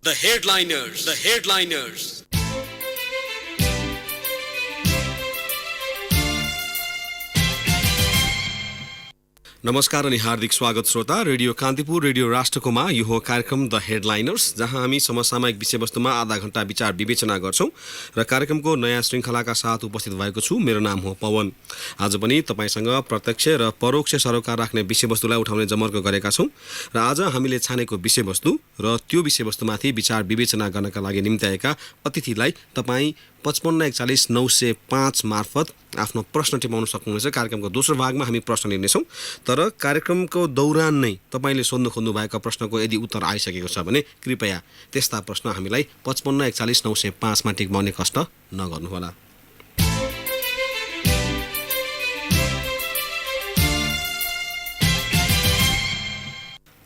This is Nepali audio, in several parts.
The headliners. The headliners. नमस्कार अनि हार्दिक स्वागत श्रोता रेडियो कान्तिपुर रेडियो राष्ट्रकोमा यो हो कार्यक्रम द हेडलाइनर्स जहाँ हामी समसामयिक विषयवस्तुमा आधा घण्टा विचार विवेचना गर्छौं र कार्यक्रमको नयाँ श्रृङ्खलाका साथ उपस्थित भएको छु। मेरो नाम हो पवन। आज पनि तपाईसँग प्रत्यक्ष र परोक्ष सरोकार राख्ने विषयवस्तुलाई उठाउने जमर्को गरेका छौं र आज हामीले छानेको विषयवस्तु र त्यो विषयवस्तुमाथि विचार विवेचना गर्नका लागि निम्ति आएका अतिथिलाई तपाईँ 55410905 मार्फत आफ्नो प्रश्न टिपाउन सक्नुहुनेछ। कार्यक्रमको दोस्रो भागमा हामी प्रश्न लिनेछौँ, तर कार्यक्रमको दौरान नै तपाईले सोध्नु खोज्नु भएका प्रश्नको यदि उत्तर आइसकेको छ भने कृपया त्यस्ता प्रश्न हामीलाई 55410905 मा टिपाउने कष्ट नगर्नुहोला।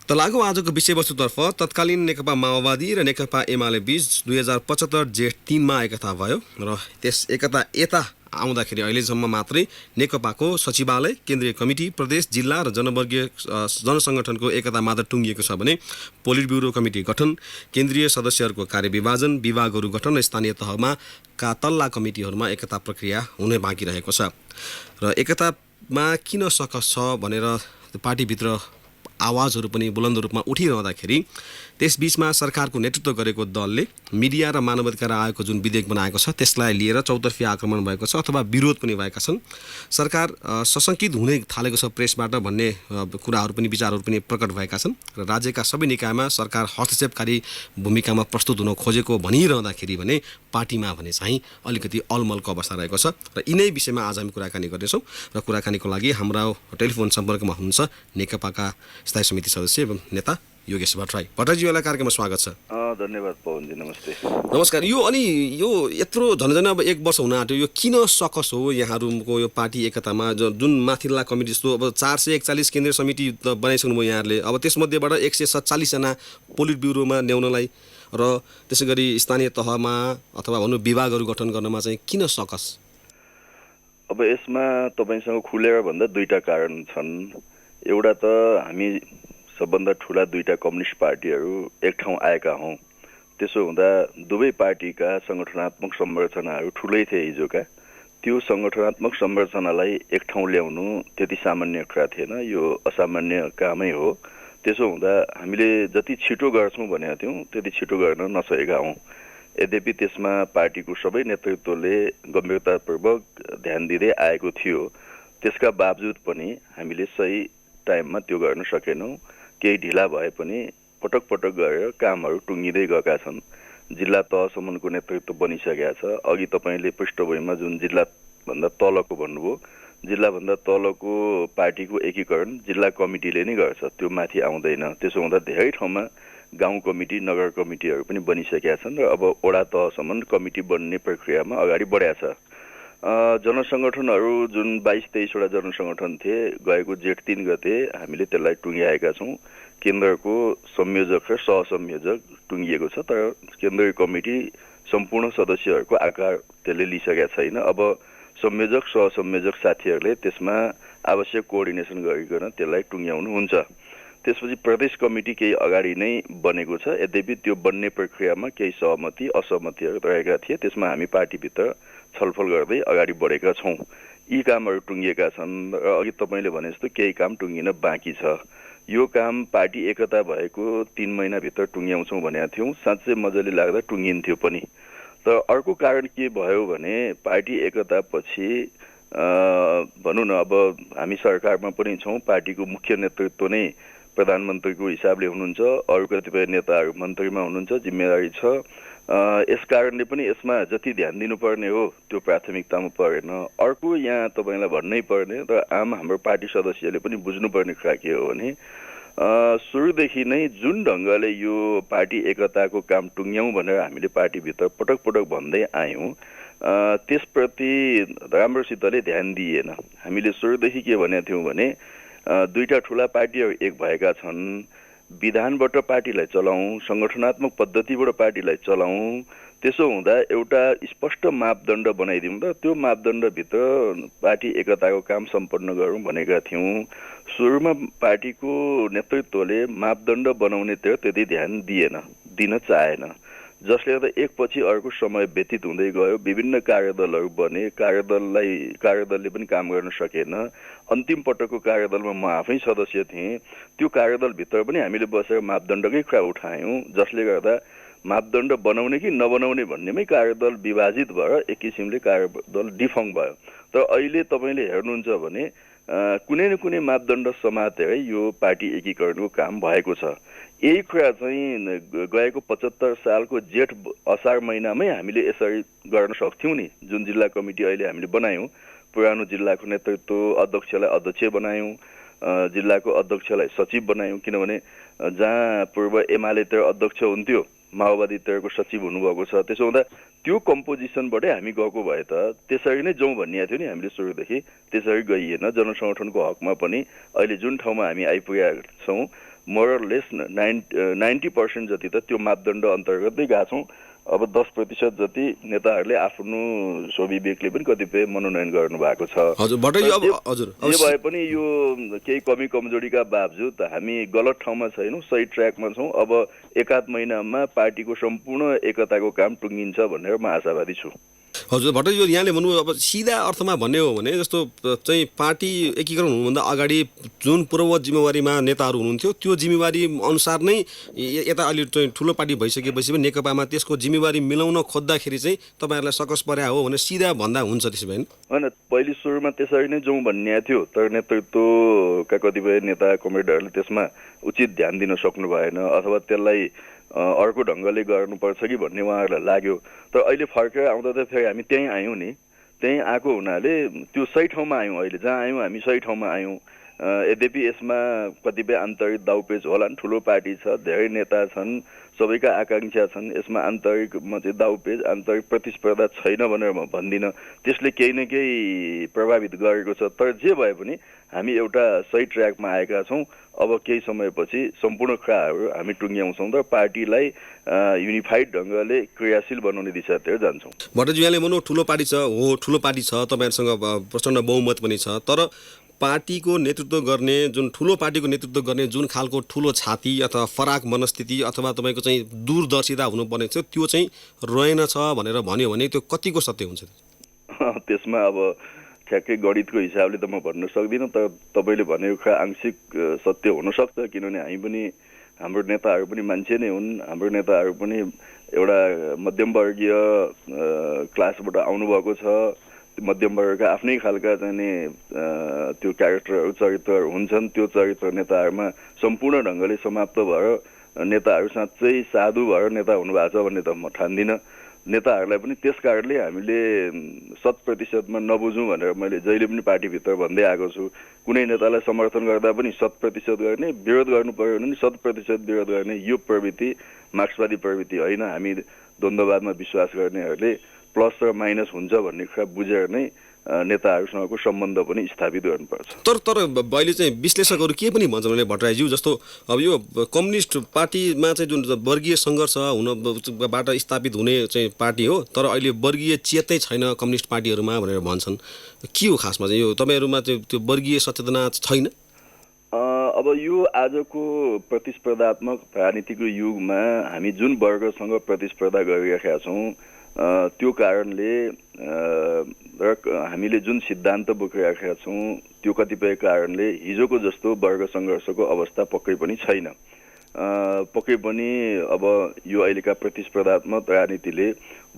त लागौ आजको विषयवस्तुतर्फ। तत्कालीन नेकपा माओवादी र नेकपा एमाले बीच 2075 जेठ 3 मा एकता भयो र त्यस एकता यता आउँदाखेरि अहिलेसम्म मात्रै नेकपाको सचिवालय, केन्द्रीय कमिटी, प्रदेश, जिल्ला र जनवर्गीय जनसङ्गठनको एकता मात्र टुङ्गिएको छ भने पोलिट ब्युरो कमिटी गठन, केन्द्रीय सदस्यहरूको कार्यविभाजन, विभागहरू गठन र स्थानीय तहमा तल्ला कमिटीहरूमा एकता प्रक्रिया हुने बाँकी रहेको छ। र एकतामा किन सकस छ भनेर पार्टीभित्र आवाजहरू पनि बुलन्द रूपमा उठिरहँदाखेरि त्यसबीचमा सरकारको नेतृत्व गरेको दलले मिडिया र मानवाधिकार आयोगको जुन विधेयक बनाएको छ त्यसलाई लिएर चौतर्फी आक्रमण भएको छ अथवा विरोध पनि भएका छन्। सरकार सशङ्कित हुने थालेको छ प्रेसबाट भन्ने कुराहरू पनि विचारहरू पनि प्रकट भएका छन् र राज्यका सबै निकायमा सरकार हस्तक्षेपकारी भूमिकामा प्रस्तुत हुन खोजेको भनिरहँदाखेरि भने पार्टीमा भने चाहिँ अलिकति अलमलको अवस्था रहेको छ र यिनै विषयमा आज हामी कुराकानी गर्नेछौँ। र कुराकानीको लागि हाम्रो टेलिफोन सम्पर्कमा हुनुहुन्छ नेकपाका स्थायी समिति सदस्य एवं नेता योगेश भट्टराई। भट्टराईज्यूलाई कार्यक्रममा स्वागत छ। धन्यवाद पवनजी, नमस्ते। नमस्कार। यो यत्रो झन् अब 1 वर्ष हुन आँट्यो, यो किन सकस हो यहाँहरूको यो पार्टी एकतामा? जुन माथिल्ला कमिटी जस्तो अब 441 केन्द्रीय समिति बनाइसक्नुभयो यहाँहरूले, अब त्यसमध्येबाट 147 जना पोलिट ब्युरोमा ल्याउनलाई र त्यसै गरी स्थानीय तहमा अथवा भनौँ विभागहरू गठन गर्नमा चाहिँ किन सकस? अब यसमा तपाईँसँग खुलेर भन्दा 2टा कारण छन्। एउटा त हामी सबभन्दा ठुला 2टा कम्युनिस्ट पार्टीहरू एक ठाउँ आएका हौँ। त्यसो हुँदा दुवै पार्टीका सङ्गठनात्मक संरचनाहरू ठुलै थिए हिजोका। त्यो सङ्गठनात्मक संरचनालाई एक ठाउँ ल्याउनु त्यति सामान्य कुरा थिएन, यो असामान्य कामै हो। त्यसो हुँदा हामीले जति छिटो गर्छौँ भनेका थियौँ त्यति छिटो गर्न नसकेका हौँ। यद्यपि त्यसमा पार्टीको सबै नेतृत्वले गम्भीरतापूर्वक ध्यान दिँदै आएको थियो। त्यसका बावजुद पनि हामीले सही टाइममा त्यो गर्न सकेनौँ। केही ढिला भए पनि पटक पटक गरेर कामहरू टुङ्गिँदै गएका छन्। जिल्ला तहसम्मको नेतृत्व बनिसकेका छ। अघि तपाईँले पृष्ठभूमिमा जुन जिल्लाभन्दा तलको भन्नुभयो, जिल्लाभन्दा तलको पार्टीको एकीकरण जिल्ला कमिटीले नै गर्छ, त्यो माथि आउँदैन। त्यसो हुँदा धेरै ठाउँमा गाउँ कमिटी, नगर कमिटीहरू पनि बनिसकेका छन् र अब वडा तहसम्म कमिटी बन्ने प्रक्रियामा अगाडि बढेको छ। जनसङ्गठनहरू जुन 22-23 वटा जनसङ्गठन थिए, गएको जेठ 3 गते हामीले त्यसलाई टुङ्ग्याएका छौँ। केन्द्रको संयोजक र सहसंयोजक टुङ्गिएको छ, तर केन्द्रीय कमिटी सम्पूर्ण सदस्यहरूको आकार त्यसले लिइसकेका छैन। अब संयोजक सहसंयोजक साथीहरूले त्यसमा आवश्यक कोअर्डिनेसन गरिकन त्यसलाई टुङ्ग्याउनु हुन्छ। त्यसपछि प्रदेश कमिटी केही अगाडि नै बनेको छ। यद्यपि त्यो बन्ने प्रक्रियामा केही सहमति असहमतिहरू रहेका थिए। त्यसमा हामी पार्टीभित्र छलफल गर्दै अगाडि बढेका छौँ। यी कामहरू टुङ्गिएका छन् र अघि तपाईँले भने जस्तो केही काम टुङ्गिन बाँकी छ। यो काम पार्टी एकता भएको 3 महिनाभित्र टुङ्ग्याउँछौँ भनेका थियौँ। साँच्चै मजाले लाग्दा टुङ्गिन्थ्यो पनि। तर अर्को कारण के भयो भने पार्टी एकतापछि भनौँ न, अब हामी सरकारमा पनि छौँ, पार्टीको मुख्य नेतृत्व नै प्रधानमन्त्रीको हिसाबले हुनुहुन्छ, अरू कतिपय नेताहरू मन्त्रीमा हुनुहुन्छ, जिम्मेवारी छ। यस कारणले पनि यसमा जति ध्यान दिनुपर्ने हो त्यो प्राथमिकतामा परेन। अर्को यहाँ तपाईँलाई भन्नै पर्ने र हाम्रो पार्टी सदस्यले पनि बुझ्नुपर्ने कुरा के हो भने सुरुदेखि नै जुन ढङ्गले यो पार्टी एकताको काम टुङ्ग्याउँ भनेर हामीले पार्टीभित्र पटक पटक भन्दै आयौँ, त्यसप्रति राम्रोसितले ध्यान दिइएन। हामीले सुरुदेखि के भनेका थियौँ भने 2टा ठुला पार्टीहरू एक भएका छन्, विधानबाट पार्टीलाई चलाउँ, सङ्गठनात्मक पद्धतिबाट पार्टीलाई चलाउँ। त्यसो हुँदा एउटा स्पष्ट मापदण्ड बनाइदिउँ र त्यो मापदण्डभित्र पार्टी एकताको काम सम्पन्न गरौँ भनेका थियौँ। सुरुमा पार्टीको नेतृत्वले मापदण्ड बनाउनेतिर त्यति ध्यान दिएन। दिन चाहेन, जसले गर्दा एकपछि अर्को समय व्यतीत हुँदै गयो, विभिन्न कार्यदलहरू बने, कार्यदलले पनि काम गर्न सकेन। अन्तिम पटकको कार्यदलमा म आफै सदस्य थिएँ। त्यो कार्यदलभित्र पनि हामीले बसेर मापदण्डकै कुरा उठायौँ, जसले गर्दा मापदण्ड बनाउने कि नबनाउने भन्नेमै कार्यदल विभाजित भएर एक किसिमले कार्यदल डिफङ भयो। तर अहिले तपाईँले हेर्नुहुन्छ भने कुनै न कुनै मापदण्ड समातेरै यो पार्टी एकीकरणको काम भएको छ। यही कुरा चाहिँ गएको 75 सालको जेठ असार महिनामै हामीले यसरी गर्न सक्थ्यौँ नि। जुन जिल्ला कमिटी अहिले हामीले बनायौँ, पुरानो जिल्लाको नेतृत्व अध्यक्षलाई अध्यक्ष बनायौँ, जिल्लाको अध्यक्षलाई सचिव बनायौँ, किनभने जहाँ पूर्व एमालेतिर अध्यक्ष हुन्थ्यो, माओवादीतिरको सचिव हुनुभएको छ। त्यसो हुँदा त्यो कम्पोजिसनबाटै हामी गएको भए त त्यसरी नै जाउँ भनिएको थियो नि हामीले सुरुदेखि, त्यसरी गइएन। जनसङ्गठनको हकमा पनि अहिले जुन ठाउँमा हामी आइपुगेका छौँ, मोरलेस 90% जति त त्यो मापदण्ड अन्तर्गतै गएका छौँ। अब 10% जति नेताहरूले आफ्नो स्वविवेकले पनि कतिपय मनोनयन गर्नु भएको छ। जे भए पनि यो केही कमी कमजोरीका बावजुद हामी गलत ठाउँमा छैनौँ, सही ट्र्याकमा छौँ। अब एकाध महिनामा पार्टीको सम्पूर्ण एकताको काम टुङ्गिन्छ भनेर म आशावादी छु। हजुर भट्टराईज्यू, यहाँले भन्नुभयो अब सिधा अर्थमा भन्ने हो भने जस्तो चाहिँ पार्टी एकीकरण हुनुभन्दा अगाडि जुन पूर्व जिम्मेवारीमा नेताहरू हुनुहुन्थ्यो त्यो जिम्मेवारी अनुसार नै यता अहिले चाहिँ ठुलो पार्टी भइसकेपछि पनि नेकपामा त्यसको जिम्मेवारी मिलाउन खोज्दाखेरि चाहिँ तपाईँहरूलाई सकस पर्या हो भने सिधा भन्दा हुन्छ त्यसो भए होइन। पहिले सुरुमा त्यसरी नै जाउँ भन्ने थियो, तर नेतृत्वका कतिपय नेता कमरेडहरूले त्यसमा उचित ध्यान दिन सक्नु भएन, अथवा त्यसलाई अर्को ढङ्गले गर्नुपर्छ कि भन्ने उहाँहरूलाई लाग्यो। तर अहिले फर्केर आउँदा त फेरि हामी त्यहीँ आयौँ नि। त्यहीँ आएको हुनाले त्यो सही ठाउँमा आयौँ। अहिले जहाँ आयौँ हामी सही ठाउँमा आयौँ। यद्यपि यसमा कतिपय आन्तरिक दाउपेच होलान्, ठुलो पार्टी छ, धेरै नेता छन्, सबैका आकाङ्क्षा छन्। यसमा आन्तरिकमा चाहिँ दाउपेच, आन्तरिक प्रतिस्पर्धा छैन भनेर म भन्दिनँ। त्यसले केही न केही प्रभावित गरेको छ। तर जे भए पनि हामी एउटा सही ट्र्याकमा आएका छौँ। अब केही समयपछि सम्पूर्ण कुराहरू हामी टुङ्ग्याउँछौँ र पार्टीलाई युनिफाइड ढङ्गले क्रियाशील बनाउने दिशातिर जान्छौँ। भट्टराईज्यू, यहाँले भनौँ ठुलो पार्टी छ, हो ठुलो पार्टी छ, तपाईँहरूसँग प्रचण्ड बहुमत पनि छ, तर पार्टीको नेतृत्व गर्ने जुन ठुलो पार्टीको नेतृत्व गर्ने जुन खालको ठुलो छाती अथवा फराक मनस्थिति अथवा तपाईँको चाहिँ दूरदर्शिता हुनुपर्ने छ त्यो चाहिँ रहेनछ भनेर भन्यो भने त्यो कतिको सत्य हुन्छ? त्यसमा अब ठ्याक्कै गणितको हिसाबले त म भन्न सक्दिनँ, तर तपाईँले भनेको कुरा आंशिक सत्य हुनसक्छ। किनभने हामी पनि, हाम्रो नेताहरू पनि मान्छे नै हुन्। हाम्रो नेताहरू पनि एउटा मध्यमवर्गीय क्लासबाट आउनुभएको छ। मध्यमवर्गका आफ्नै खालका चाहिँ त्यो क्यारेक्टरहरू, चरित्रहरू हुन्छन्। त्यो चरित्र नेताहरूमा सम्पूर्ण ढङ्गले समाप्त भएर नेताहरू साँच्चै साधु भएर नेता हुनुभएको छ भन्ने त म ठान्दिनँ। नेताहरूलाई पनि त्यस कारणले हामीले 100%मा नबुझौँ भनेर मैले जहिले पनि पार्टीभित्र भन्दै आएको छु। कुनै नेतालाई समर्थन गर्दा पनि 100% गर्ने, विरोध गर्नु पर्यो भने 100% विरोध गर्ने यो प्रवृत्ति मार्क्सवादी प्रवृत्ति होइन। हामी द्वन्द्ववादमा विश्वास गर्नेहरूले प्लस र माइनस हुन्छ भन्ने कुरा बुझेर नै नेताहरूसँगको सम्बन्ध पनि स्थापित गर्नुपर्छ। तर अहिले चाहिँ विश्लेषकहरू के पनि भन्छन् भने भट्टराईज्यू, जस्तो अब यो कम्युनिस्ट पार्टीमा चाहिँ जुन वर्गीय सङ्घर्ष हुनबाट स्थापित हुने चाहिँ पार्टी हो, तर अहिले वर्गीय चेतै छैन कम्युनिस्ट पार्टीहरूमा भनेर भन्छन्। के हो खासमा चाहिँ यो तपाईँहरूमा चाहिँ त्यो वर्गीय सचेतना छैन? अब यो आजको प्रतिस्पर्धात्मक राजनीतिको युगमा हामी जुन वर्गसँग प्रतिस्पर्धा गरिरहेका छौँ, त्यो कारणले र हामीले जुन सिद्धान्त बोकिरहेका छौँ त्यो कतिपय कारणले हिजोको जस्तो वर्ग सङ्घर्षको अवस्था पक्कै पनि छैन। पक्कै पनि अब यो अहिलेका प्रतिस्पर्धात्मक राजनीतिले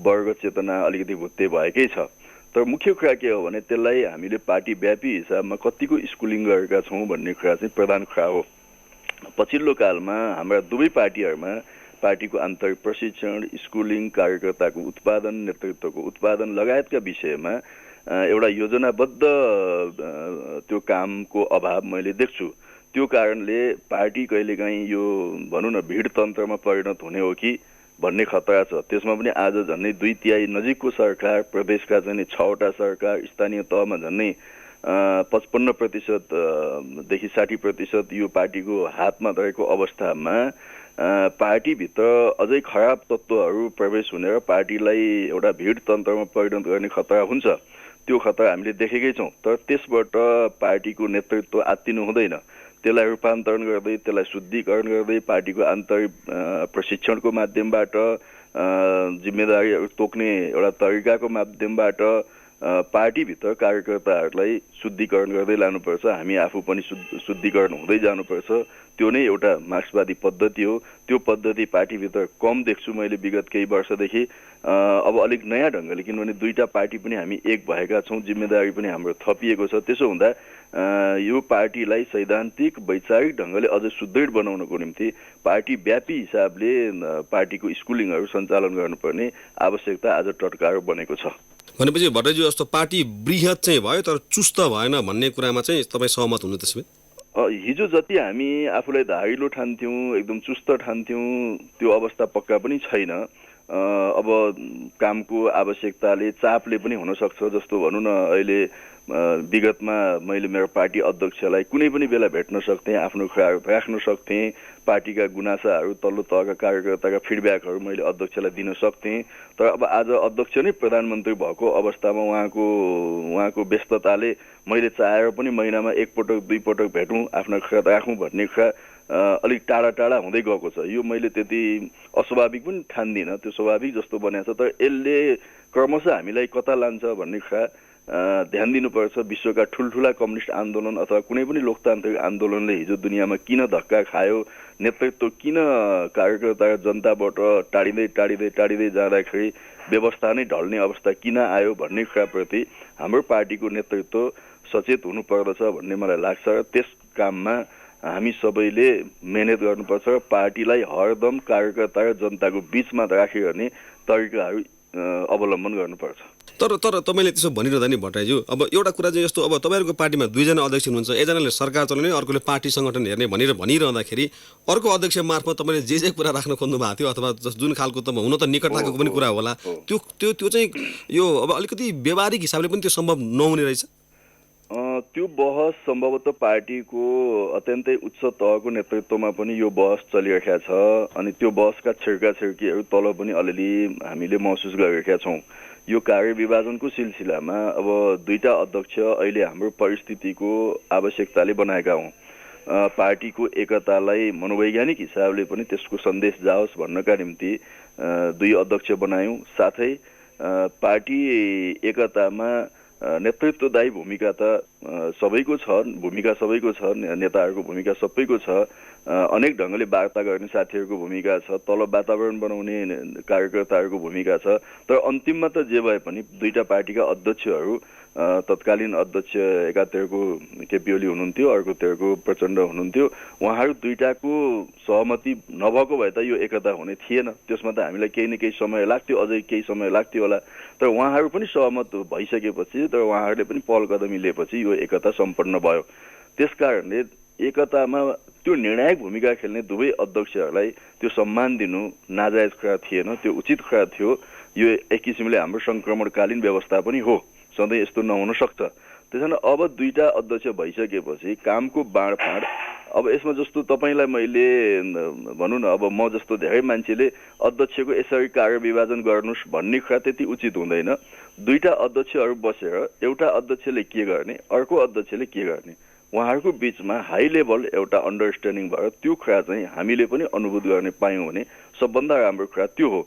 वर्ग चेतना अलिकति भुत्ते भएकै छ। तर मुख्य कुरा के हो भने त्यसलाई हामीले पार्टीव्यापी हिसाबमा कतिको स्कुलिङ गरेका छौँ भन्ने कुरा चाहिँ प्रधान कुरा हो। पछिल्लो कालमा हाम्रा दुवै पार्टीहरूमा पार्टीको आन्तरिक प्रशिक्षण, स्कुलिङ, कार्यकर्ताको उत्पादन, नेतृत्वको उत्पादन लगायतका विषयमा एउटा योजनाबद्ध त्यो कामको अभाव मैले देख्छु। त्यो कारणले पार्टी कहिलेकाहीँ यो भनौँ न भिड तन्त्रमा परिणत हुने हो कि भन्ने खतरा छ। त्यसमा पनि आज झन्डै 2/3 नजिकको सरकार, प्रदेशका चाहिँ 6वटा सरकार, स्थानीय तहमा झन्डै 55% देखि 60% यो पार्टीको हातमा रहेको अवस्थामा पार्टीभित्र अझै खराब तत्त्वहरू प्रवेश हुने र पार्टीलाई एउटा भिड तन्त्रमा परिणत गर्ने खतरा हुन्छ। त्यो खतरा हामीले देखेकै छौँ। तर त्यसबाट पार्टीको नेतृत्व आत्तिनु हुँदैन। त्यसलाई रूपान्तरण गर्दै त्यसलाई शुद्धिकरण गर्दै पार्टीको आन्तरिक प्रशिक्षणको माध्यमबाट जिम्मेदारीहरू तोक्ने एउटा तरिकाको माध्यमबाट पार्टीभित्र कार्यकर्ताहरूलाई शुद्धिकरण गर्दै लानुपर्छ। हामी आफू पनि शुद्धिकरण हुँदै जानुपर्छ। त्यो नै एउटा मार्क्सवादी पद्धति हो। त्यो पद्धति पार्टीभित्र कम देख्छु मैले विगत केही वर्षदेखि। अब अलिक नयाँ ढङ्गले, किनभने दुईटा पार्टी पनि हामी एक भएका छौँ, जिम्मेदारी पनि हाम्रो थपिएको छ। त्यसो हुँदा यो पार्टीलाई सैद्धान्तिक वैचारिक ढङ्गले अझ सुदृढ बनाउनको निम्ति पार्टी व्यापी हिसाबले पार्टीको स्कुलिङहरू सञ्चालन गर्नुपर्ने आवश्यकता आज टटकारो बनेको छ। भनेपछि भट्टराईज्यू जस्तो पार्टी बृहत चाहिँ भयो तर चुस्त भएन भन्ने कुरामा चाहिँ तपाईँ सहमत हुनु त्यसो भए? हिजो जति हामी आफूलाई धारिलो ठान्थ्यौँ, एकदम चुस्त ठान्थ्यौँ, त्यो अवस्था पक्का पनि छैन। अब कामको आवश्यकताले चापले पनि हुनसक्छ। जस्तो भनौँ न, अहिले विगतमा मैले मेरो पार्टी अध्यक्षलाई कुनै पनि बेला भेट्न सक्थेँ, आफ्नो कुराहरू राख्न सक्थेँ, पार्टीका गुनासाहरू तल्लो तहका कार्यकर्ताका फिडब्याकहरू मैले अध्यक्षलाई दिन सक्थेँ। तर अब आज अध्यक्ष नै प्रधानमन्त्री भएको अवस्थामा उहाँको व्यस्तताले मैले चाहेर पनि महिनामा एकपटक दुईपटक भेटौँ, आफ्ना कुरा राखौँ भन्ने कुरा अलिक टाढा टाढा हुँदै गएको छ। यो मैले त्यति अस्वाभाविक पनि ठान्दिनँ, त्यो स्वाभाविक जस्तो बनेको छ। तर यसले क्रमशः हामीलाई कता लान्छ भन्ने कुरा ध्यान दिनुपर्छ। विश्वका ठुल्ठुला कम्युनिस्ट आन्दोलन अथवा कुनै पनि लोकतान्त्रिक आन्दोलनले हिजो दुनियाँमा किन धक्का खायो, नेतृत्व किन कार्यकर्ता जनताबाट टाढिँदै जाँदाखेरि व्यवस्था नै ढल्ने अवस्था किन आयो भन्ने कुराप्रति हाम्रो पार्टीको नेतृत्व सचेत हुनुपर्दछ भन्ने मलाई लाग्छ। त्यस काममा हामी सबैले मेहनत गर्नुपर्छ। पार्टीलाई हरदम कार्यकर्ता र जनताको बिचमा राखी गर्ने तरिकाहरू अवलम्बन गर्नुपर्छ। तर तपाईँले त्यसो भनिरहँदा नि भट्टराईज्यू, अब एउटा कुरा चाहिँ जस्तो, अब तपाईँहरूको पार्टीमा दुईजना अध्यक्ष हुनुहुन्छ, एकजनाले सरकार चलाउने अर्कोले पार्टी सङ्गठन हेर्ने भनिरहँदाखेरि अर्को अध्यक्ष मार्फत तपाईँले जे कुरा राख्न खोज्नु भएको थियो अथवा जुन खालको त हुन त निकटताको पनि कुरा होला, त्यो चाहिँ यो अब अलिकति व्यवहारिक हिसाबले पनि त्यो सम्भव नहुने रहेछ। त्यो बहस सम्भवतः पार्टीको अत्यन्तै उच्च तहको नेतृत्वमा पनि यो बहस चलिरहेका छ। अनि त्यो बहसका छिर्काछिर्कीहरू तल पनि अलिअलि हामीले महसुस गरिरहेका छौँ। यो कार्य विभाजनको सिलसिलामा अब दुईटा अध्यक्ष अहिले हाम्रो परिस्थितिको आवश्यकताले बनाएका हौँ। पार्टीको एकतालाई मनोवैज्ञानिक हिसाबले पनि त्यसको सन्देश जाओस् भन्नका निम्ति दुई अध्यक्ष बनायौँ। साथै पार्टी एकतामा नेतृत्वदायी भूमिका त सबैको छ, नेताहरूको भूमिका सबैको छ, अनेक ढङ्गले वार्ता गर्ने साथीहरूको भूमिका छ, तल वातावरण बनाउने कार्यकर्ताहरूको भूमिका छ। तर अन्तिममा त जे भए पनि दुईटा पार्टीका अध्यक्षहरू, तत्कालीन अध्यक्ष एकातिरको केपी ओली हुनुहुन्थ्यो, अर्कोतिरको प्रचण्ड हुनुहुन्थ्यो, उहाँहरू दुईटाको सहमति नभएको भए त यो एकता हुने थिएन। त्यसमा त हामीलाई केही न केही समय लाग्थ्यो, अझै केही समय लाग्थ्यो होला। तर उहाँहरू पनि सहमत भइसकेपछि, तर उहाँहरूले पनि पहल कदमी लिएपछि यो एकता सम्पन्न भयो। त्यसकारणले एकतामा त्यो निर्णायक भूमिका खेल्ने दुवै अध्यक्षहरूलाई त्यो सम्मान दिनु नाजायज कुरा थिएन, त्यो उचित कुरा थियो। यो एक किसिमले हाम्रो सङ्क्रमणकालीन व्यवस्था पनि हो, सधैँ यस्तो नहुन सक्छ। त्यसैले अब दुईटा अध्यक्ष भइसकेपछि कामको बाँडफाँड, अब यसमा जस्तो तपाईँलाई मैले भनौँ न, अब म जस्तो धेरै मान्छेले अध्यक्षको यसरी कार्य विभाजन गर्नुहोस् भन्ने कुरा त्यति उचित हुँदैन। दुईटा अध्यक्षहरू बसेर एउटा अध्यक्षले के गर्ने, अर्को अध्यक्षले के गर्ने, उहाँहरूको बिचमा हाई लेभल एउटा अन्डरस्ट्यान्डिङ भयो। त्यो कुरा चाहिँ हामीले पनि अनुभूत गर्ने पायौँ भने सबभन्दा राम्रो कुरा त्यो हो।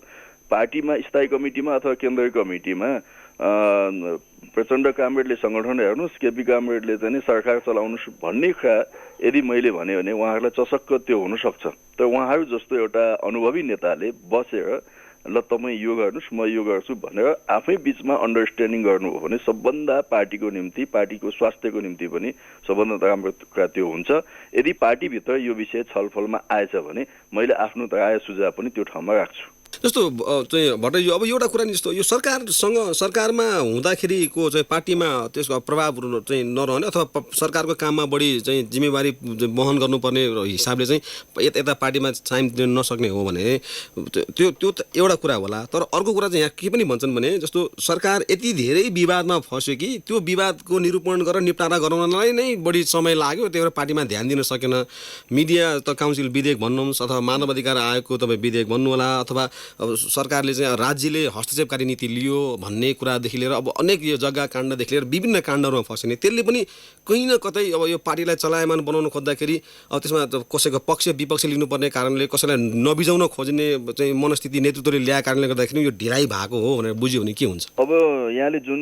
पार्टीमा स्थायी कमिटीमा अथवा केन्द्रीय कमिटीमा प्रचण्ड कामरेडले सङ्गठन हेर्नुहोस्, केपी कामरेडले चाहिँ सरकार चलाउनुहोस् भन्ने कुरा यदि मैले भने उहाँहरूलाई चसक्क त्यो हुनसक्छ। तर उहाँहरू जस्तो एउटा अनुभवी नेताले बसेर ल तपाईँ यो गर्नुहोस् म यो गर्छु भनेर आफै बिचमा अन्डरस्ट्यान्डिङ गर्नु हो भने सबभन्दा पार्टीको निम्ति, पार्टीको स्वास्थ्यको निम्ति पनि सबभन्दा राम्रो कुरा त्यो हुन्छ। यदि पार्टीभित्र यो विषय छलफलमा आएछ भने मैले आफ्नो राय सुझाव पनि त्यो ठाउँमा राख्छु। जस्तो चाहिँ भट्टराईज्यू, अब एउटा कुरा नि जस्तो, यो सरकारमा हुँदाखेरिको चाहिँ पार्टीमा त्यसको प्रभाव चाहिँ नरहने अथवा सरकारको काममा बढी चाहिँ जिम्मेवारी वहन गर्नुपर्ने हिसाबले चाहिँ यता पार्टीमा टाइम दिन नसक्ने हो भने त्यो त एउटा कुरा होला। तर अर्को कुरा चाहिँ यहाँ के पनि भन्छन् भने जस्तो सरकार यति धेरै विवादमा फस्यो कि त्यो विवादको निरूपण गरेर निपटारा गराउनलाई नै बढी समय लाग्यो, त्यही भएर पार्टीमा ध्यान दिन सकेन। मिडिया त काउन्सिल विधेयक भन्नुहोस् अथवा मानव अधिकार आयोगको तपाईँ विधेयक भन्नु होला, अथवा अब सरकारले चाहिँ राज्यले हस्तक्षेपकारी नीति लियो भन्ने कुरादेखि लिएर अब अनेक यो जग्गा काण्डदेखि लिएर विभिन्न काण्डहरूमा फसिने त्यसले पनि कहीँ न कतै अब यो पार्टीलाई चलायमान बनाउन खोज्दाखेरि अब त्यसमा कसैको पक्ष विपक्ष लिनुपर्ने कारणले कसैलाई नबिजाउन खोज्ने चाहिँ मनस्थिति नेतृत्वले ल्याएको कारणले गर्दाखेरि यो ढिलाइ भएको हो भनेर बुझ्यो भने के हुन्छ? अब यहाँले जुन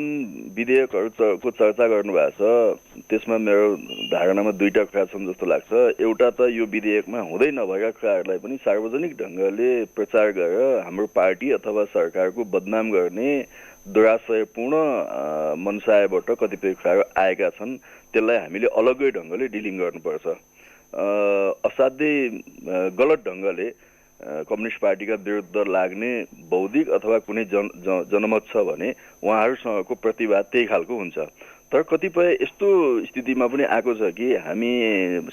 विधेयकहरूको चर्चा गर्नुभएको छ त्यसमा मेरो धारणामा दुईटा कुरा छन् जस्तो लाग्छ। एउटा त यो विधेयकमा हुँदै नभएका कुराहरूलाई पनि सार्वजनिक ढङ्गले प्रचार गरेर हाम्रो पार्टी अथवा सरकारको बदनाम गर्ने दुराशयपूर्ण मनसायबाट कतिपय कुराहरू आएका छन्, त्यसलाई हामीले अलग्गै ढङ्गले डिलिङ गर्नुपर्छ। असाध्यै गलत ढङ्गले कम्युनिस्ट पार्टीका विरुद्ध लाग्ने बौद्धिक अथवा कुनै जनमत छ भने उहाँहरूसँगको प्रतिवाद त्यही खालको हुन्छ। तर कतिपय यस्तो स्थितिमा पनि आएको छ कि हामी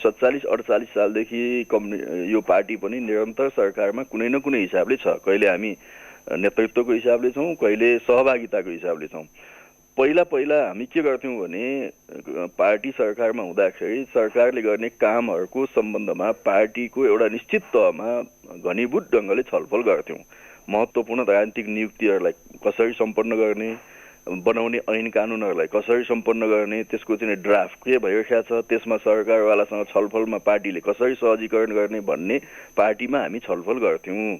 47-48 सालदेखि यो पार्टी पनि निरन्तर सरकारमा कुनै न कुनै हिसाबले छ। कहिले हामी नेतृत्वको हिसाबले छौँ, कहिले सहभागिताको हिसाबले छौँ। पहिला हामी के गर्थ्यौँ भने पार्टी सरकारमा हुँदाखेरि सरकारले गर्ने कामहरूको सम्बन्धमा पार्टीको एउटा निश्चित तहमा घनीभूत ढङ्गले छलफल गर्थ्यौँ। महत्त्वपूर्ण राजनीतिक नियुक्तिहरूलाई कसरी सम्पन्न गर्ने, बनाउने ऐन कानुनहरूलाई कसरी सम्पन्न गर्ने, त्यसको चाहिँ ड्राफ्ट के भइरहेको छ, त्यसमा सरकारवालासँग छलफलमा पार्टीले कसरी सहजीकरण गर्ने भन्ने पार्टीमा हामी छलफल गर्थ्यौँ।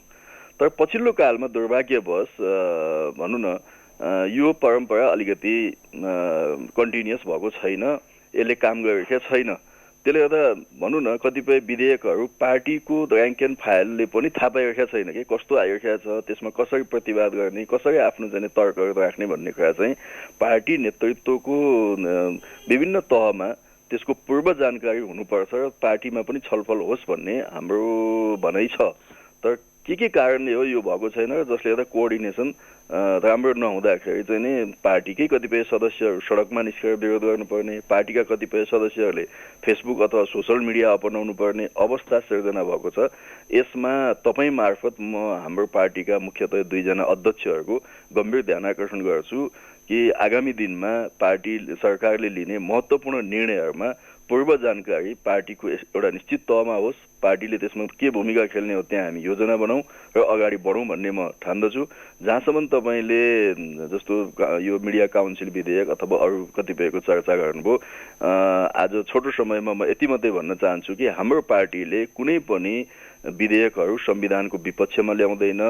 तर पछिल्लो कालमा दुर्भाग्यवश भनौँ न यो परम्परा अलिकति कन्टिन्युअस भएको छैन, यसले काम गरिरहेको छैन। त्यसले गर्दा भनौँ न कतिपय विधेयकहरू पार्टीको ऱ्याङ्क एन्ड फाइलले पनि थाहा पाइरहेको छैन कि कस्तो आइरहेको छ, त्यसमा कसरी प्रतिवाद गर्ने, कसरी आफ्नो चाहिँ तर्कहरू राख्ने भन्ने कुरा चाहिँ पार्टी नेतृत्वको विभिन्न तहमा त्यसको पूर्व जानकारी हुनुपर्छ र पार्टीमा पनि छलफल होस् भन्ने हाम्रो भनाइ छ। तर के कारणले हो यो भएको छैन र जसले गर्दा कोअर्डिनेसन राम्रो नहुँदाखेरि चाहिँ नि पार्टीकै कतिपय सदस्यहरू सडकमा निस्केर विरोध गर्नुपर्ने, पार्टीका कतिपय सदस्यहरूले फेसबुक अथवा सोसल मिडिया अपनाउनु पर्ने अवस्था सिर्जना भएको छ। यसमा तपाईँ मार्फत म हाम्रो पार्टीका मुख्यतः 2 जना अध्यक्षहरूको गम्भीर ध्यान आकर्षण गर्छु कि आगामी दिनमा पार्टी सरकारले लिने महत्त्वपूर्ण निर्णयहरूमा पूर्व जानकारी पार्टीको एउटा निश्चित तहमा होस्, पार्टीले त्यसमा के भूमिका खेल्ने हो त्यहाँ हामी योजना बनाऊँ र अगाडि बढौँ भन्ने म ठान्दछु। जहाँसम्म तपाईँले जस्तो यो मिडिया काउन्सिल विधेयक अथवा अरू कतिपयको चर्चा गर्नुभयो, आज छोटो समयमा म यति मात्रै भन्न चाहन्छु कि हाम्रो पार्टीले कुनै पनि विधेयकहरू संविधानको विपक्षमा ल्याउँदैन।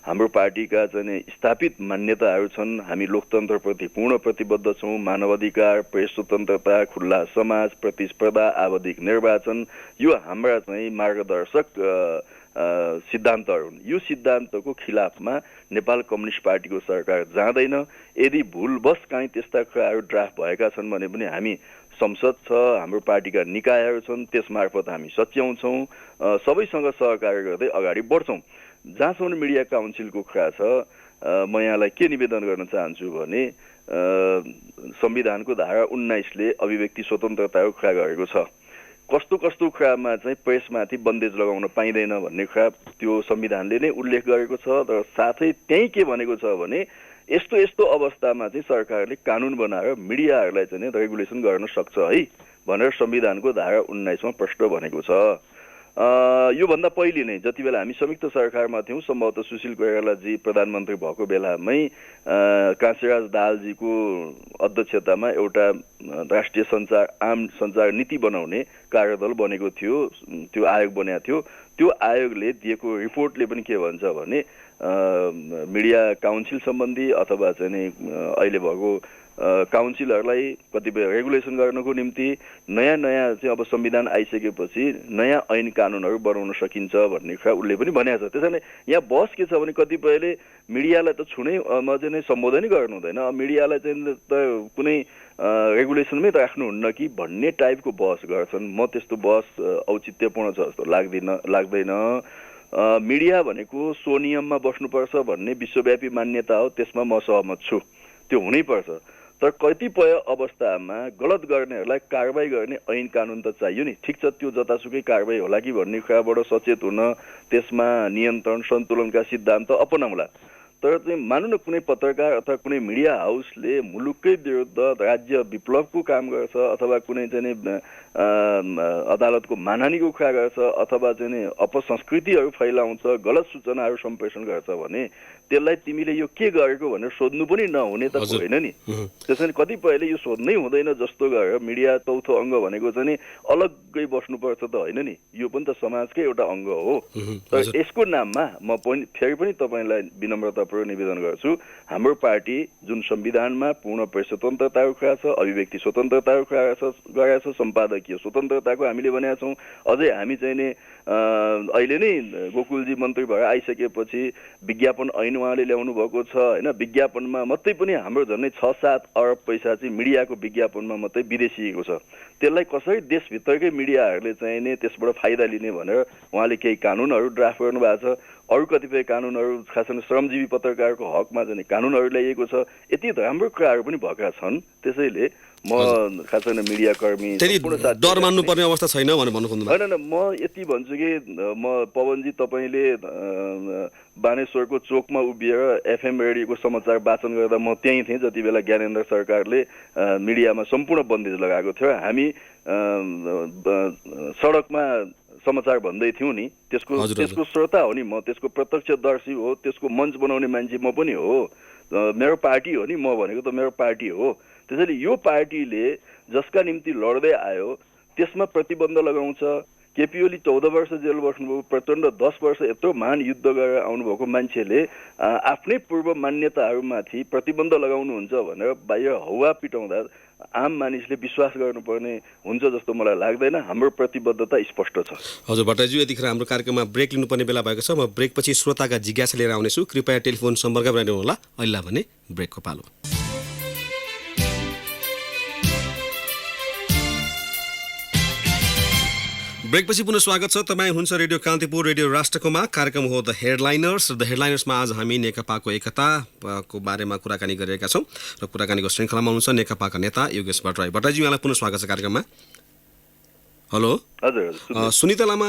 हाम्रो पार्टीका चाहिँ स्थापित मान्यताहरू छन्। हामी लोकतन्त्रप्रति पूर्ण प्रतिबद्ध छौँ। मानवाधिकार, प्रेस स्वतन्त्रता, खुल्ला समाज, प्रतिस्पर्धा, आवधिक निर्वाचन यो हाम्रा चाहिँ मार्गदर्शक सिद्धान्तहरू हुन्। यो सिद्धान्तको खिलाफमा नेपाल कम्युनिस्ट पार्टीको सरकार जाँदैन। यदि भुलवश काहीँ त्यस्ता कुराहरू ड्राफ्ट भएका छन् भने पनि हामी संसद छ, हाम्रो पार्टीका निकायहरू छन्, त्यसमार्फत हामी सच्याउँछौँ, सबैसँग सहकार्य गर्दै अगाडि बढ्छौँ। जहाँसम्म मिडिया काउन्सिलको कुरा छ, म यहाँलाई के निवेदन गर्न चाहन्छु भने संविधानको धारा 19ले अभिव्यक्ति स्वतन्त्रताको कुरा गरेको छ। कस्तो कुरामा चाहिँ प्रेसमाथि बन्देज लगाउन पाइँदैन भन्ने कुरा त्यो संविधानले नै उल्लेख गरेको छ। र साथै त्यही के भनेको छ भने यस्तो अवस्थामा चाहिँ सरकारले कानुन बनाएर मिडियाहरूलाई चाहिँ रेगुलेसन गर्न सक्छ है भनेर संविधानको धारा 19मा प्रष्ट भनेको छ। योभन्दा पहिले नै जति बेला हामी संयुक्त सरकारमा थियौँ, सम्भवतः सुशील कोइरालाजी प्रधानमन्त्री भएको बेलामै काशीराज दाहालजीको अध्यक्षतामा एउटा राष्ट्रिय आम सञ्चार नीति बनाउने कार्यदल बनेको थियो, त्यो आयोग बनेको थियो। त्यो आयोगले दिएको रिपोर्टले पनि के भन्छ भने मिडिया काउन्सिल सम्बन्धी अथवा चाहिँ अहिले भएको काउन्सिलहरूलाई कतिपय रेगुलेसन गर्नको निम्ति नयाँ चाहिँ अब संविधान आइसकेपछि नयाँ ऐन कानुनहरू बनाउन सकिन्छ भन्ने कुरा उसले पनि भनेको छ। त्यसैले यहाँ बहस के छ भने कतिपयले मिडियालाई त छुनै नझै नै सम्बोधनै गर्नु हुँदैन, मिडियालाई चाहिँ त कुनै रेगुलेसनमै राख्नुहुन्न कि भन्ने टाइपको बहस गर्छन्। म त्यस्तो बहस औचित्यपूर्ण छ जस्तो लाग्दैन। मिडिया भनेको स्वनियममा बस्नुपर्छ भन्ने विश्वव्यापी मान्यता हो, त्यसमा म सहमत छु, त्यो हुनैपर्छ। तर कतिपय अवस्थामा गलत गर्नेहरूलाई कारबाही गर्ने ऐन कानुन त चाहियो नि। ठिक छ, त्यो जतासुकै कारबाही होला कि भन्ने कुराबाट सचेत हुन त्यसमा नियन्त्रण सन्तुलनका सिद्धान्त अपनाउला। तर चाहिँ मानौँ न कुनै पत्रकार अथवा कुनै मिडिया हाउसले मुलुककै विरुद्ध राज्य विप्लवको काम गर्छ अथवा कुनै चाहिँ अदालतको मानहानिको कुरा गर्छ अथवा चाहिँ अपसंस्कृतिहरू फैलाउँछ गलत सूचनाहरू सम्प्रेषण गर्छ भने त्यसलाई तिमीले यो के गरेको भनेर सोध्नु पनि नहुने त होइन नि। त्यसैले कतिपयले यो सोध्नै हुँदैन जस्तो गरेर मिडिया चौथो अङ्ग भनेको चाहिँ नि अलग्गै बस्नुपर्छ त होइन नि, यो पनि त समाजकै एउटा अङ्ग हो। तर यसको नाममा म पनि फेरि पनि तपाईँलाई विनम्रतापूर्वक निवेदन गर्छु, हाम्रो पार्टी जुन संविधानमा पूर्ण प्रेस स्वतन्त्रताको कुरा छ, अभिव्यक्ति स्वतन्त्रताको कुरा गरेको छ, सम्पादकीय स्वतन्त्रताको हामीले भनेका छौँ। अझै हामी चाहिँ नि अहिले नै गोकुलजी मन्त्री भएर आइसकेपछि विज्ञापन ऐन उहाँले ल्याउनु भएको छ होइन। विज्ञापनमा मात्रै पनि हाम्रो झन्डै 6-7 अरब पैसा चाहिँ मिडियाको विज्ञापनमा मात्रै विदेशिएको छ। त्यसलाई कसरी देशभित्रकै मिडियाहरूले चाहिँ नि त्यसबाट फाइदा लिने भनेर उहाँले केही कानुनहरू ड्राफ्ट गर्नुभएको छ। अरू कतिपय कानुनहरू खास गरी श्रमजीवी पत्रकारको हकमा चाहिँ कानुनहरू ल्याइएको छ। यति राम्रो कुराहरू पनि भएका छन्। त्यसैले म खास गरी मिडियाकर्मी डर मान्नुपर्ने अवस्था छैन भनेर भन्नु खोज्नु होइन। म यति भन्छु कि म पवनजी तपाईँले बानेश्वरको चोकमा उभिएर एफएम रेडियोको समाचार वाचन गर्दा म त्यहीँ थिएँ जति बेला ज्ञानेन्द्र सरकारले मिडियामा सम्पूर्ण बन्देज लगाएको थियो। हामी सडकमा समाचार भन्दै थियौँ नि, त्यसको श्रोता हो नि म, त्यसको प्रत्यक्षदर्शी हो, त्यसको मञ्च बनाउने मान्छे म पनि हो। मेरो पार्टी हो नि, म भनेको त मेरो पार्टी हो। त्यसैले यो पार्टीले जसका निम्ति लड्दै आयो त्यसमा प्रतिबन्ध लगाउँछ। केपी ओली 14 वर्ष जेल बस्नुभयो, प्रचण्ड 10 वर्ष यत्रो महान युद्ध गरेर आउनुभएको मान्छेले आफ्नै पूर्व मान्यताहरूमाथि प्रतिबन्ध लगाउनुहुन्छ भनेर बाहिर हौवा पिटाउँदा आम मानिसले विश्वास गर्नुपर्ने हुन्छ जस्तो मलाई लाग्दैन। हाम्रो प्रतिबद्धता स्पष्ट छ। हजुर भट्टराईज्यू, यतिखेर हाम्रो कार्यक्रममा ब्रेक लिनुपर्ने बेला भएको छ। म ब्रेकपछि श्रोताका जिज्ञासा लिएर आउनेछु। कृपया टेलिफोन सम्पर्क बनाइदिनु होला। अहिले भने ब्रेकको पालो। ब्रेकपछि पुनः स्वागत छ। तपाईँ हुनुहुन्छ रेडियो कान्तिपुर, रेडियो राष्ट्रकोमा। कार्यक्रम हो द हेडलाइनर्स। द हेडलाइनर्समा आज हामी नेकपाको एकताको बारेमा कुराकानी गरिरहेका छौँ र कुराकानीको श्रृङ्खलामा हुनुहुन्छ नेकपाका नेता योगेश भट्टराई। भट्टराईजी, यहाँलाई पुनः स्वागत छ कार्यक्रममा। हेलो। हजुर। सुनिता लामा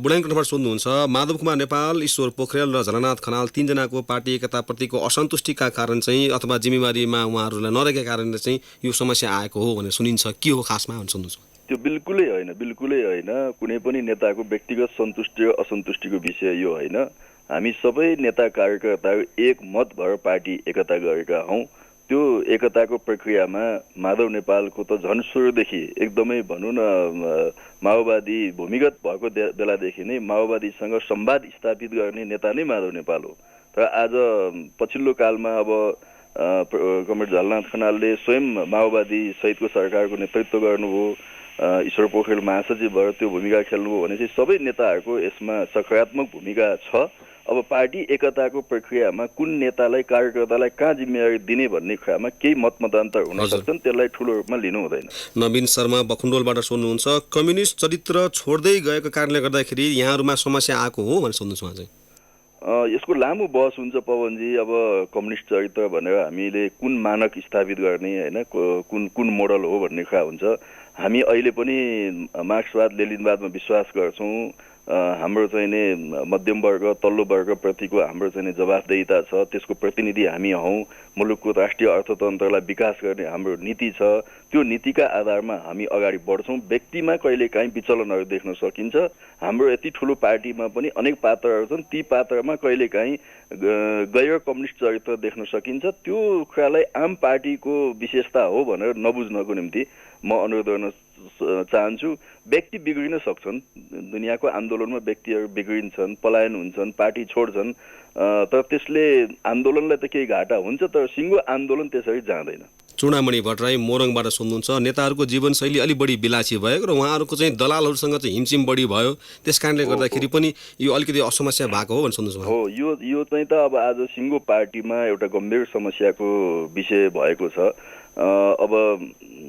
बुढाङकोबाट सोध्नुहुन्छ, माधव कुमार नेपाल, ईश्वर पोखरेल र झलनाथ खनाल तीनजनाको पार्टी एकताप्रतिको असन्तुष्टिका कारण चाहिँ अथवा जिम्मेवारीमा उहाँहरूलाई नरहेका कारणले चाहिँ यो समस्या आएको हो भनेर सुनिन्छ। के हो खासमा भनेर सुन्नुहुन्छ? त्यो बिल्कुलै होइन। कुनै पनि नेताको व्यक्तिगत सन्तुष्टि र असन्तुष्टिको विषय यो होइन। हामी सबै नेता कार्यकर्ताहरू एक मत भएर पार्टी एकता गरेका हौँ। त्यो एकताको प्रक्रियामा माधव नेपालको त झन् सुरुदेखि एकदमै भनौँ न माओवादी भूमिगत भएको बेलादेखि नै माओवादीसँग संवाद स्थापित गर्ने नेता नै माधव नेपाल हो। तर आज पछिल्लो कालमा अब कमरेड झलनाथ खनालले स्वयं माओवादी सहितको सरकारको नेतृत्व गर्नुभयो, ईश्वर पोखरेल महासचिव भएर त्यो भूमिका खेल्नुभयो भने चाहिँ सबै नेताहरूको यसमा सकारात्मक भूमिका छ। अब पार्टी एकताको प्रक्रियामा कुन नेतालाई कार्यकर्तालाई कहाँ जिम्मेवारी दिने भन्ने कुरामा केही मतमतान्तर हुन सक्छन्, त्यसलाई ठुलो रूपमा लिनु हुँदैन। नवीन शर्मा बखुन्डोलबाट सोध्नुहुन्छ, कम्युनिस्ट चरित्र छोड्दै गएको कारणले गर्दाखेरि यहाँहरूमा समस्या आएको हो भनेर सोध्नुहुन्छ उहाँ चाहिँ? यसको लामो बहस हुन्छ पवनजी। अब कम्युनिस्ट चरित्र भनेर हामीले कुन मानक स्थापित गर्ने होइन, कुन मोडल हो भन्ने कुरा हुन्छ। हामी अहिले पनि मार्क्सवाद लेनिनवादमा विश्वास गर्छौँ। हाम्रो चाहिँ नि मध्यम वर्ग तल्लो वर्गप्रतिको हाम्रो चाहिँ नि जवाफदेहिता छ, त्यसको प्रतिनिधि हामी हौँ। मुलुकको राष्ट्रिय अर्थतन्त्रलाई विकास गर्ने हाम्रो नीति छ। त्यो नीतिका आधारमा हामी अगाडि बढ्छौँ। व्यक्तिमा कहिलेकाहीँ विचलनहरू देख्न सकिन्छ। हाम्रो यति ठुलो पार्टीमा पनि अनेक पात्रहरू छन्, ती पात्रमा कहिलेकाहीँ गैर कम्युनिस्ट चरित्र देख्न सकिन्छ। त्यो कुरालाई आम पार्टीको विशेषता हो भनेर नबुझ्नको निम्ति म अनुरोध गर्न चाहन्छु। व्यक्ति बिग्रिन सक्छन्, दुनियाँको आन्दोलनमा व्यक्तिहरू बिग्रिन्छन्, पलायन हुन्छन्, पार्टी छोड्छन्, तर त्यसले आन्दोलनलाई त केही घाटा हुन्छ, तर सिङ्गो आन्दोलन त्यसरी जाँदैन। चूडामणि भट्टराई मोरङबाट सोध्नुहुन्छ, नेताहरूको जीवनशैली अलि बढी विलासी भएको र उहाँहरूको चाहिँ दलालहरूसँग चाहिँ हिमचिम बढी भयो, त्यस कारणले गर्दाखेरि पनि यो अलिकति असमस्या भएको हो भनेर सोध्नुहुन्छ? हो, यो चाहिँ त अब आज सिङ्गो पार्टीमा एउटा गम्भीर समस्याको विषय भएको छ। अब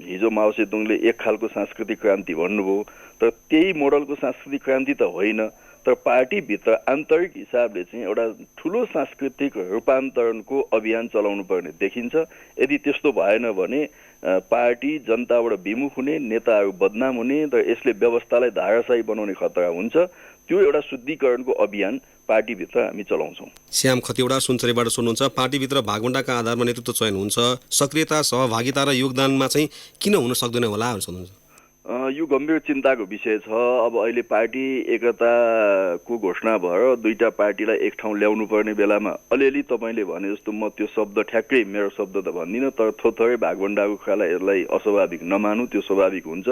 हिजो माओ सेतुङले एक खालको सांस्कृतिक क्रान्ति भन्नुभयो, तर त्यही मोडलको सांस्कृतिक क्रान्ति त होइन। तर पार्टीभित्र आन्तरिक हिसाबले चाहिँ एउटा ठुलो सांस्कृतिक रूपान्तरणको अभियान चलाउनु पर्ने देखिन्छ। यदि त्यस्तो भएन भने पार्टी जनताबाट विमुख हुने, नेताहरू बदनाम हुने र यसले व्यवस्थालाई धाराशाही बनाउने खतरा हुन्छ। त्यो एउटा शुद्धिकरणको अभियान पार्टीभित्र हामी चलाउँछौँ। श्याम खतिवडा सुनचरीबाट सुन्नुहुन्छ। पार्टीभित्र भागवण्डाका आधारमा नेतृत्व चयन हुन्छ, सक्रियता सहभागिता र योगदानमा चाहिँ किन हुन सक्दैन होला भनेर सोध्नुहुन्छ? यो गम्भीर चिन्ताको विषय छ। अब अहिले पार्टी एकताको घोषणा भएर दुईटा पार्टीलाई एक ठाउँ ल्याउनु पर्ने बेलामा अलिअलि तपाईँले भने जस्तो म त्यो शब्द ठ्याक्कै मेरो शब्द त भन्दिनँ, तर थोरै भागवण्डाको खाला यसलाई अस्वाभाविक नमानु, त्यो स्वाभाविक हुन्छ।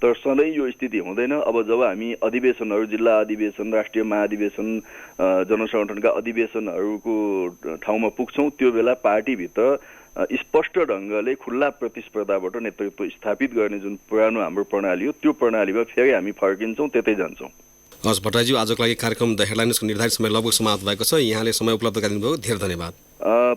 तर सधैँ यो स्थिति हुँदैन। अब जब हामी अधिवेशनहरू, जिल्ला अधिवेशन, राष्ट्रिय महाधिवेशन, जनसङ्गठनका अधिवेशनहरूको ठाउँमा पुग्छौँ, त्यो बेला पार्टीभित्र स्पष्ट ढङ्गले खुल्ला प्रतिस्पर्धाबाट नेतृत्व स्थापित गर्ने जुन पुरानो हाम्रो प्रणाली हो, त्यो प्रणालीमा फेरि हामी फर्किन्छौँ, त्यतै जान्छौँ। हस् भट्टराईज्यू, आजको लागि कार्यक्रम द हेडलाइन्सको निर्धारित समय लगभग समाप्त भएको छ। यहाँले समय उपलब्ध गराइदिनुभयो, धेरै धन्यवाद।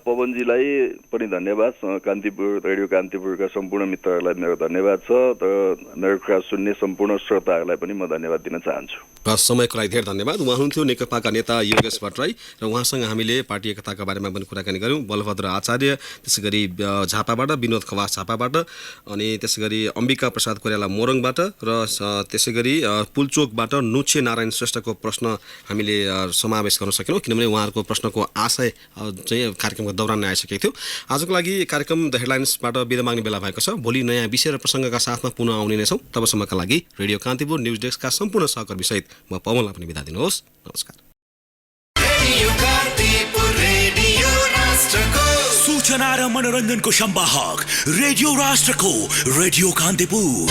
पवनजीलाई पनि धन्यवाद। कान्तिपुर, रेडियो कान्तिपुरका सम्पूर्ण मित्रहरूलाई मेरो धन्यवाद छ। तर मेरो कुरा सुन्ने सम्पूर्ण श्रोताहरूलाई पनि म धन्यवाद दिन चाहन्छु। समयको लागि धेरै धन्यवाद। उहाँ हुनुहुन्थ्यो नेकपाका नेता योगेश भट्टराई र उहाँसँग हामीले पार्टी एकताका बारेमा पनि कुराकानी गऱ्यौँ। बलभद्र आचार्य, त्यसै गरी झापाबाट, विनोद खवास झापाबाट, अनि त्यसै गरी अम्बिका प्रसाद कोइराला मोरङबाट र त्यसै गरी पुलचोकबाट नुच्छे नारायण श्रेष्ठको प्रश्न हामीले समावेश गर्न सकेनौँ, किनभने उहाँहरूको प्रश्नको आशय चाहिँ कार्यक्रमको दौरान आइसकेको थियो। आजको लागि कार्यक्रम द हेडलाइन्सबाट बिदा माग्ने बेला भएको छ। भोलि नयाँ विषय र प्रसङ्गका साथमा पुनः आउने नै छौँ। तबसम्मका लागि रेडियो कान्तिपुर न्युज डेस्कका सम्पूर्ण सहकर्मीसहित म पवनलाई पनि बिदा दिनुहोस्। नमस्कार। सूचना र मनोरञ्जनको संवाहक रेडियो राष्ट्रको रेडियो कान्तिपुर।